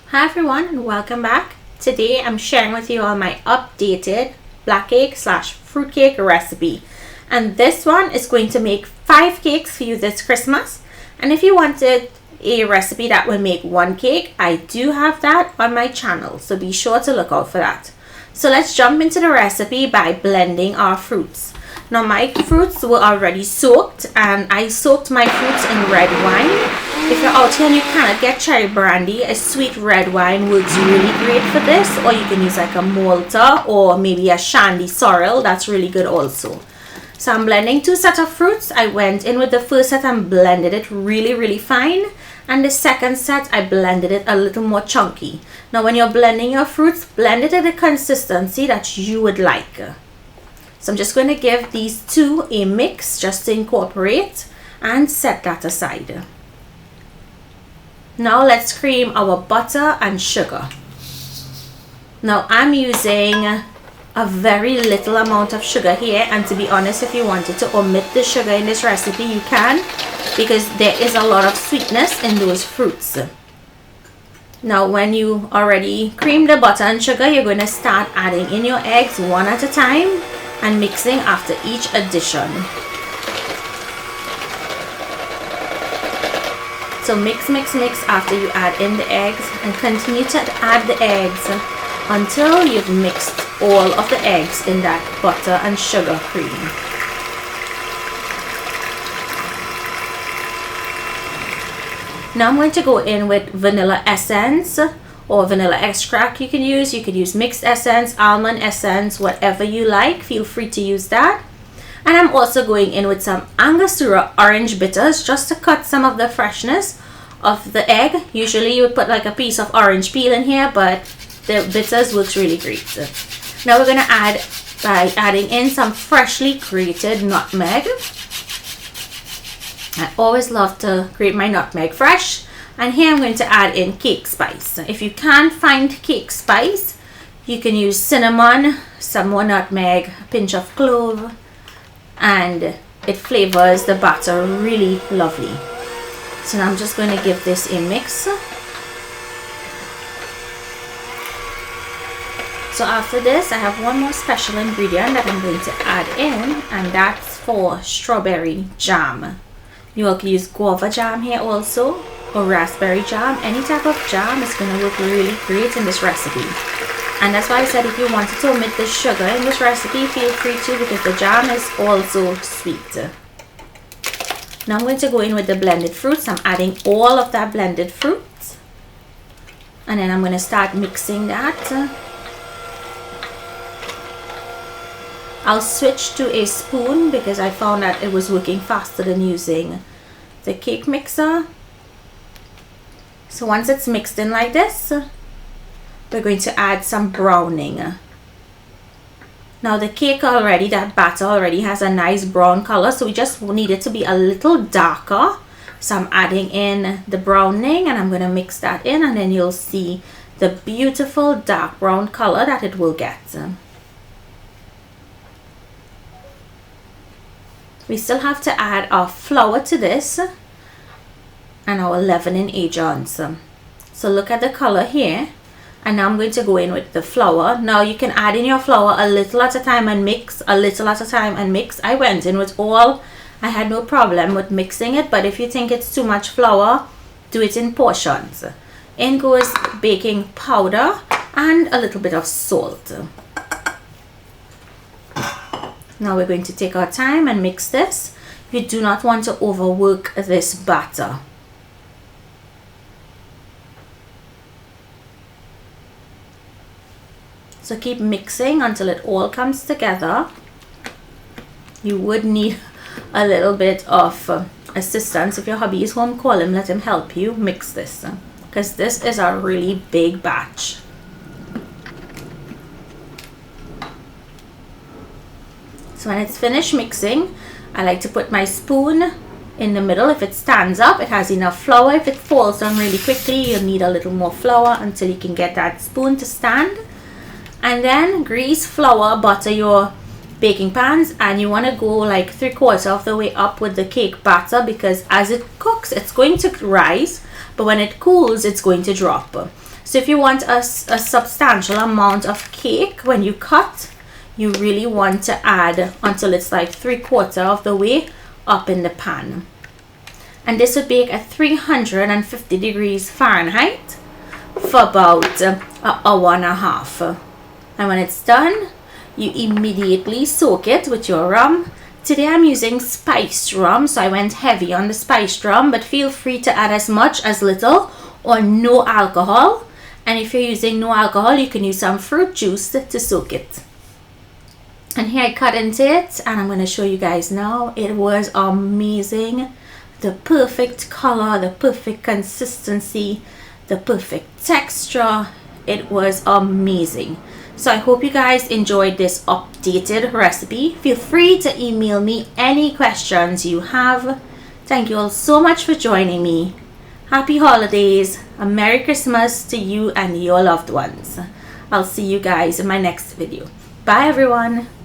Hi everyone and welcome back. Today I'm sharing with you all my updated black cake / fruit cake recipe. And this one is going to make 5 cakes for you this Christmas. And if you wanted a recipe that will make 1 cake, I do have that on my channel. So be sure to look out for that. So let's jump into the recipe by blending our fruits. Now my fruits were already soaked and I soaked my fruits in red wine. If you're out here and you cannot get cherry brandy, a sweet red wine works really great for this, or you can use like a Malta or maybe a Shandy sorrel. That's really good also. So I'm blending 2 sets of fruits. I went in with the first set and blended it really fine, and the second set I blended it a little more chunky. Now when you're blending your fruits, blend it at the consistency that you would like. So I'm just going to give these 2 a mix just to incorporate and set that aside. Now let's cream our butter and sugar. Now I'm using a very little amount of sugar here, and to be honest, if you wanted to omit the sugar in this recipe you can, because there is a lot of sweetness in those fruits. Now when you already cream the butter and sugar, you're going to start adding in your eggs one at a time and mixing after each addition. So mix after you add in the eggs, and continue to add the eggs until you've mixed all of the eggs in that butter and sugar cream. Now I'm going to go in with vanilla essence or vanilla extract. You could use mixed essence, almond essence, whatever you like. Feel free to use that. And I'm also going in with some Angostura orange bitters just to cut some of the freshness of the egg. Usually you would put like a piece of orange peel in here, but the bitters works really great. Now we're going to add by adding in some freshly grated nutmeg. I always love to grate my nutmeg fresh. And here I'm going to add in cake spice. If you can't find cake spice, you can use cinnamon, some more nutmeg, a pinch of clove, and it flavors the batter really lovely. So now I'm just going to give this a mix. So after this, I have one more special ingredient that I'm going to add in, and that's for strawberry jam. You all can use guava jam here also, or raspberry jam. Any type of jam is going to work really great in this recipe. And that's why I said if you wanted to omit the sugar in this recipe, feel free to, because the jam is also sweet. Now I'm going to go in with the blended fruits. I'm adding all of that blended fruit. And then I'm going to start mixing that. I'll switch to a spoon because I found that it was working faster than using the cake mixer. So once it's mixed in like this, we're going to add some browning. Now the cake already, that batter already has a nice brown color, so we just need it to be a little darker. So I'm adding in the browning and I'm going to mix that in, and then you'll see the beautiful dark brown color that it will get. We still have to add our flour to this and our leavening agents. So look at the color here. And now I'm going to go in with the flour. Now you can add in your flour a little at a time and mix, a little at a time and mix. I went in with all. I had no problem with mixing it, but if you think it's too much flour, do it in portions. In goes baking powder and a little bit of salt. Now we're going to take our time and mix this. You do not want to overwork this batter. So keep mixing until it all comes together. You would need a little bit of assistance. If your hubby is home, call him, let him help you mix this, because this is a really big batch. So when it's finished mixing, I like to put my spoon in the middle. If it stands up, it has enough flour. If it falls down really quickly, you'll need a little more flour until you can get that spoon to stand. And then grease, flour, butter your baking pans, and you want to go like 3/4 of the way up with the cake batter, because as it cooks it's going to rise, but when it cools, it's going to drop. So if you want a substantial amount of cake when you cut, you really want to add until it's like 3/4 of the way up in the pan. And this would bake at 350 degrees Fahrenheit for about an hour and a half. And when it's done, you immediately soak it with your rum. Today I'm using spiced rum, so I went heavy on the spiced rum, but feel free to add as much as little or no alcohol. And if you're using no alcohol, you can use some fruit juice to soak it. And here I cut into it, and I'm going to show you guys now. It was amazing. The perfect color, the perfect consistency, the perfect texture. It was amazing. So I hope you guys enjoyed this updated recipe. Feel free to email me any questions you have. Thank you all so much for joining me. Happy holidays, a Merry Christmas to you and your loved ones. I'll see you guys in my next video. Bye everyone.